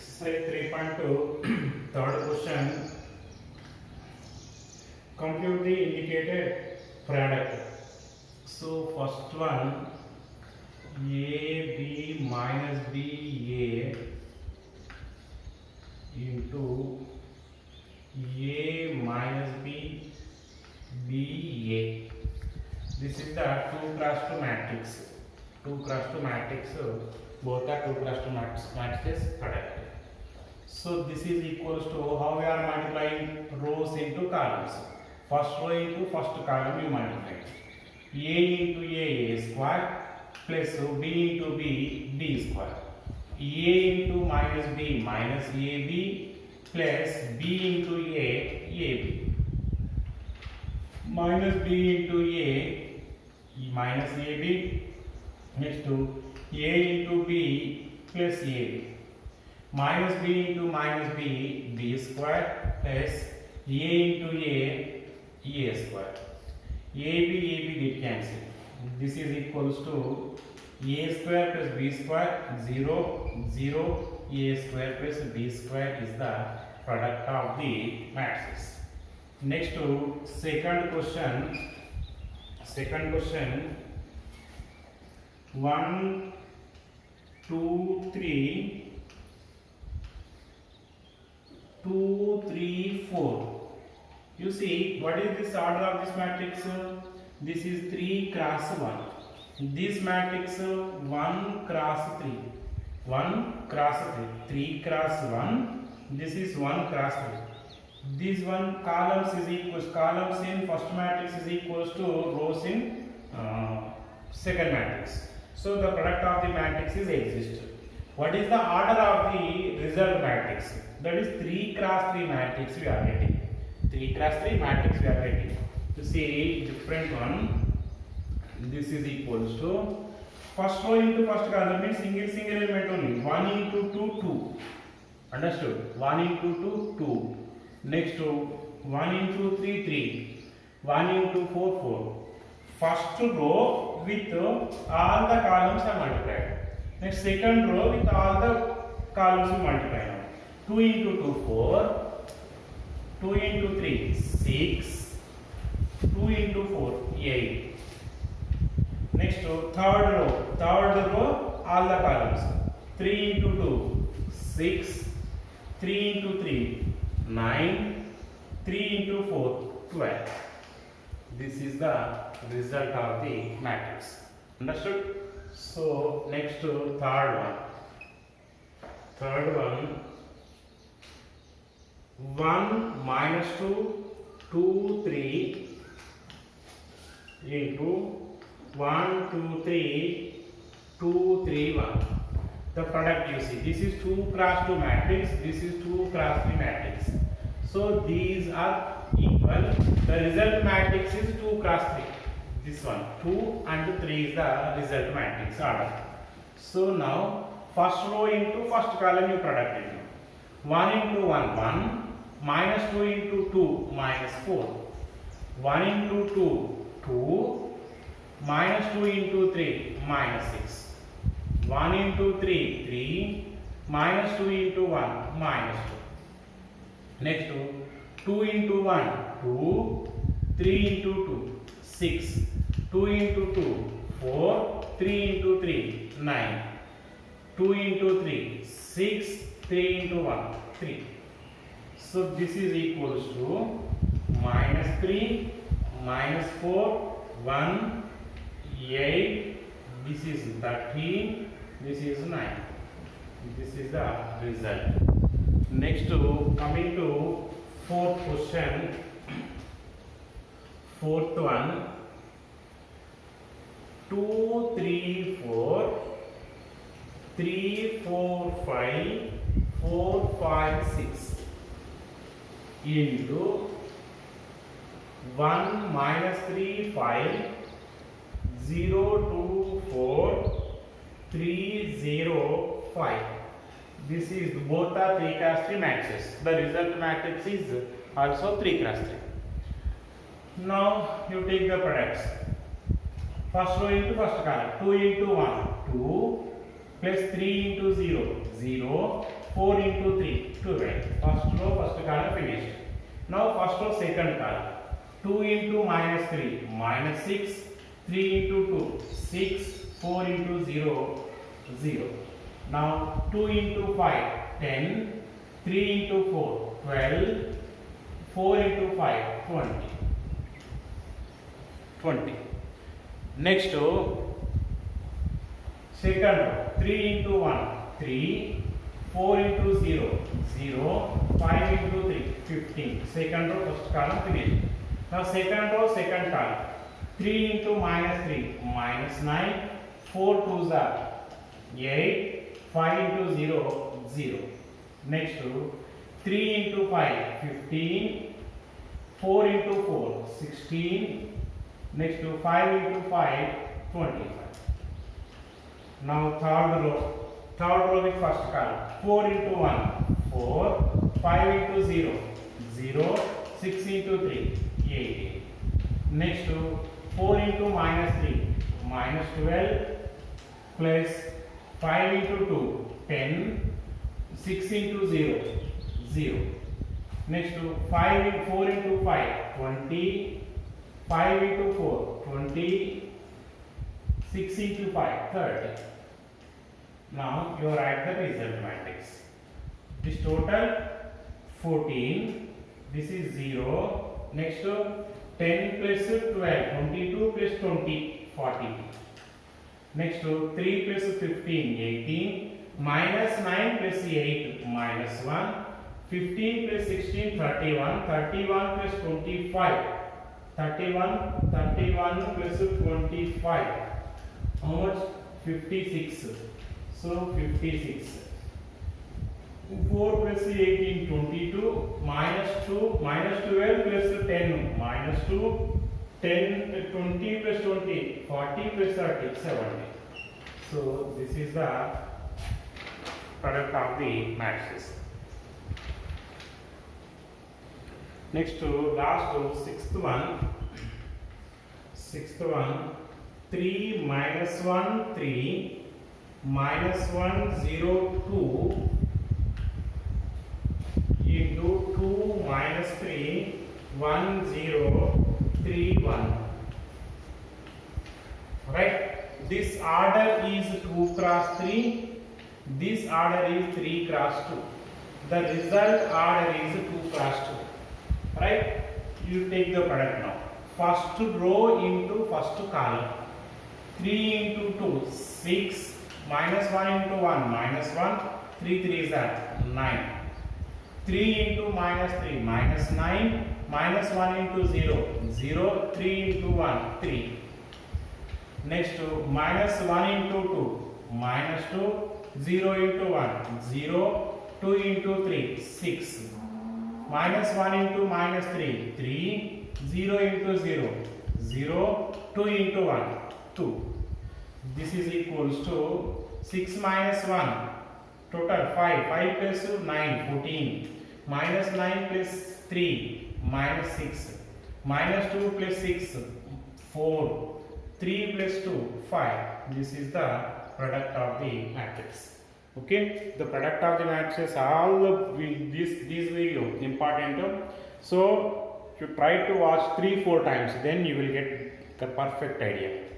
Exercise 3.2, third question. Compute the indicated product. So first one, AB minus BA into A minus B BA. This is the 2 cross 2 matrix. 2 cross 2 matrix. Both are 2 cross 2 matrices product. So this is equals to how we are multiplying rows into columns. First row into first column you multiply. A into A square plus B into B square. A into minus B minus AB plus B into AB. Minus B into A minus AB. Next to A into B plus AB. Minus B into minus B square plus A into A square. AB get cancelled. This is equals to A square plus B square 0 0. A square plus B square is the product of the matrices. Next to second question. 1 2 3 2 3 4. You see, what is this order of this matrix? This is 3 cross 1. This matrix 1 cross 3. 1 cross 3. 3 cross 1. This is 1 cross 3. This one columns is equals columns in first matrix is equals to rows in second matrix. So the product of the matrix is exist. What is the order of the result matrix? That is 3 cross 3 matrix we are getting. 3 cross 3 matrix we are getting. To see different one, this is equals to first row into first column means single element only. 1 into 2 2. Understood? 1 into 2 2. Next to 1 into 3 3. 1 into 4 4. First row with all the columns are multiplied. Next second row with all the columns are multiplied. 2 into 2 4. 2 into 3 6. 2 into 4 8. Next third row all the columns. 3 into 2 6. 3 into 3 9. 3 into 4 12. This is the result of the matrix. Understood? So next to third one 1 minus 2 2 3 into 1 2 3 2 3 1. The product you see, this is 2 cross 2 matrix, this is 2 cross 3 matrix. So these are equal. The result matrix is 2 cross 3. This one 2 and 3 is the result matrix order. So now first row into first column you product it. 1 into 1 1. Minus 2 into 2 minus 4. 1 into 2 2. Minus 2 into 3 minus 6. 1 into 3 3. Minus 2 into 1 minus 2. Next 2 into 1 2. 3 into 2 6. 2 into 2 4. 3 into 3 9. 2 into 3 6. 3 into 1 3. So this is equals to minus 3 minus 4 1 8. This is 13. This is 9. This is the result. Next coming to fourth question. Fourth one 2 3 4 3 4 5 4 5 6 into 1 minus 3 5 0 2 4 3 0 5. This is both are 3 cross 3 matrices. The result matrix is also 3 cross 3. Now you take the products. First row into first column. 2 into 1 2. plus 3 into 0, 0, 4 into 3, 12. First row, first column finished. Now first row, second column. 2 into minus 3, minus 6, 3 into 2, 6, 4 into 0, 0. Now 2 into 5, 10, 3 into 4, 12, 4 into 5, 20. 20. Next second row, 3 into 1, 3, 4 into 0, 0, 5 into 3, 15. Second row, first column finished. Now second row, second column. 3 into minus 3, minus 9, 4 2s are 8, 5 into 0, 0. Next 3 into 5, 15, 4 into 4, 16. Next 5 into 5, 25. Now third row with first column. 4 into 1, 4, 5 into 0, 0, 6 into 3, 18. Next 4 into minus 3, minus 12, plus 5 into 2, 10, 6 into 0, 0. Next 4 into 5, 20, 5 into 4, 20, 6 into 5, 30. Now you write the result matrix. This total 14, this is 0. Next 10 plus 12, 22 plus 20, 42. Next 3 plus 15, 18. Minus 9 plus 8, minus 1. 15 plus 16, 31. 31 plus 25. 31 plus 25. How much? 56. So 56. 4 plus 18, 22. Minus 2, minus 12 plus 10. Minus 2, 10, 20 plus 20. 40 plus 30, 70. So this is the product of the matrices. Next to last sixth one. 3 minus 1 3 minus 1 0 2 into 2 minus 3 1 0 3 1. Right? This order is 2 cross 3. This order is 3 cross 2. The result order is 2 cross 2. Right? You take the product now. First row into first column. 3 into 2, 6. Minus 1 into 1, minus 1. 3 3s are 9. 3 into minus 3, minus 9. Minus 1 into 0, 0. 3 into 1, 3. Next minus 1 into 2, minus 2. 0 into 1, 0. 2 into 3, 6. Minus 1 into minus 3, 3. 0 into 0, 0. 2 into 1, 2. This is equals to 6 minus 1. Total 5. 5 plus 9, 14. Minus 9 plus 3, minus 6. Minus 2 plus 6, 4. 3 plus 2, 5. This is the product of the matrix. Okay, the product of the matrices, all of this video important. So you try to watch 3-4 times, then you will get the perfect idea.